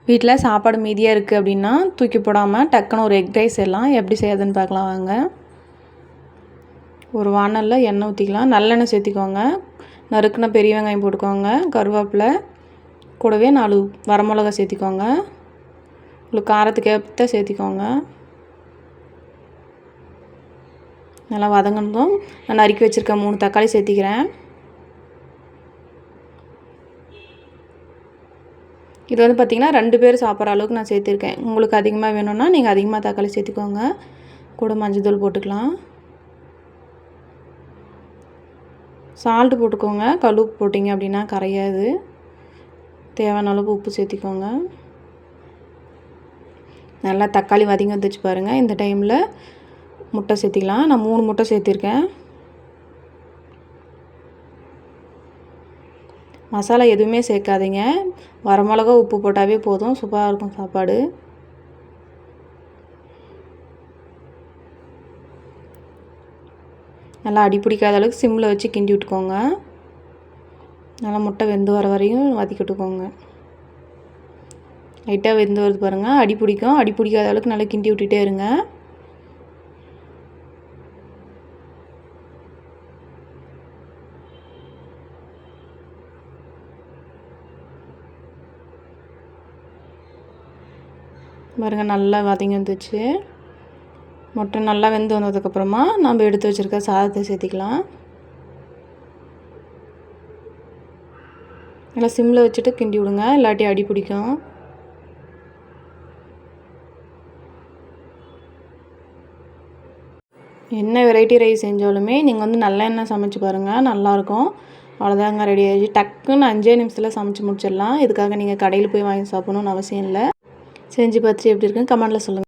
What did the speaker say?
வீட்டில் சாப்பாடு மீதியாக இருக்குது அப்படின்னா தூக்கி போடாமல் டக்குன்னு ஒரு எக் ரைஸ் எல்லாம் எப்படி செய்யுதுன்னு பார்க்கலாம் வாங்க. ஒரு வானலில் எண்ணெய் ஊற்றிக்கலாம். நல்லெண்ணெய் சேர்த்திக்கோங்க. நறுக்குன பெரிய வெங்காயம் போட்டுக்கோங்க. கருவேப்பிலை கூடவே 4 வரமிளகா சேர்த்திக்கோங்க. உங்களுக்கு காரத்துக்கு ஏற்ற சேர்த்திக்கோங்க. நல்லா வதங்கணும். நான் நறுக்கி வச்சுருக்க 3 தக்காளி சேர்த்திக்கிறேன். இது வந்து பார்த்திங்கன்னா 2 பேர் சாப்பிட்ற அளவுக்கு நான் சேர்த்துருக்கேன். உங்களுக்கு அதிகமாக வேணும்னா நீங்கள் அதிகமாக தக்காளி சேர்த்துக்கோங்க. கூட மஞ்சள் போட்டுக்கலாம். சால்ட்டு போட்டுக்கோங்க. கல் உப்பு போட்டிங்க அப்படின்னா கரையாது. தேவையான அளவு உப்பு சேர்த்திக்கோங்க. நல்லா தக்காளி வதங்கி வந்துச்சு பாருங்கள். இந்த டைமில் முட்டை சேர்த்திக்கலாம். நான் 3 முட்டை சேர்த்திருக்கேன். மசாலா எதுவுமே சேர்க்காதீங்க. வரமிளகா உப்பு போட்டாவே போதும். சூப்பராக இருக்கும் சாப்பாடு. நல்லா அடி பிடிக்காத அளவுக்கு சிம்மில் வச்சு கிண்டி விட்டுக்கோங்க. நல்லா முட்டை வெந்து வர வரையும் வதக்கி விட்டுக்கோங்க. லைட்டாக வெந்து வருது பாருங்கள். அடி பிடிக்கும். அடி பிடிக்காத அளவுக்கு நல்லா கிண்டி விட்டுட்டே இருங்க. பாருங்கள் நல்லா வதங்கி வந்துச்சு. முட்டை நல்லா வெந்து வந்ததுக்கப்புறமா நம்ம எடுத்து வச்சுருக்க சாதத்தை சேர்த்திக்கலாம். நல்லா சிம்மில் வச்சுட்டு கிண்டி விடுங்க, இல்லாட்டி அடி பிடிக்கும். என்ன வெரைட்டி ரைஸ் செஞ்சாலுமே நீங்கள் வந்து நல்லெண்ணெய் சமைச்சு பாருங்கள், நல்லாயிருக்கும். அவ்வளோதாங்க, ரெடி ஆகிடுச்சு. டக்குன்னு 5 நிமிஷத்தில் சமைச்சு முடிச்சிடலாம். இதுக்காக நீங்கள் கடையில் போய் வாங்கி சாப்பிடணுன்னு அவசியம் இல்லை. செஞ்சு பார்த்துட்டு எப்படி இருக்குன்னு கமெண்ட்டில் சொல்லுங்கள்.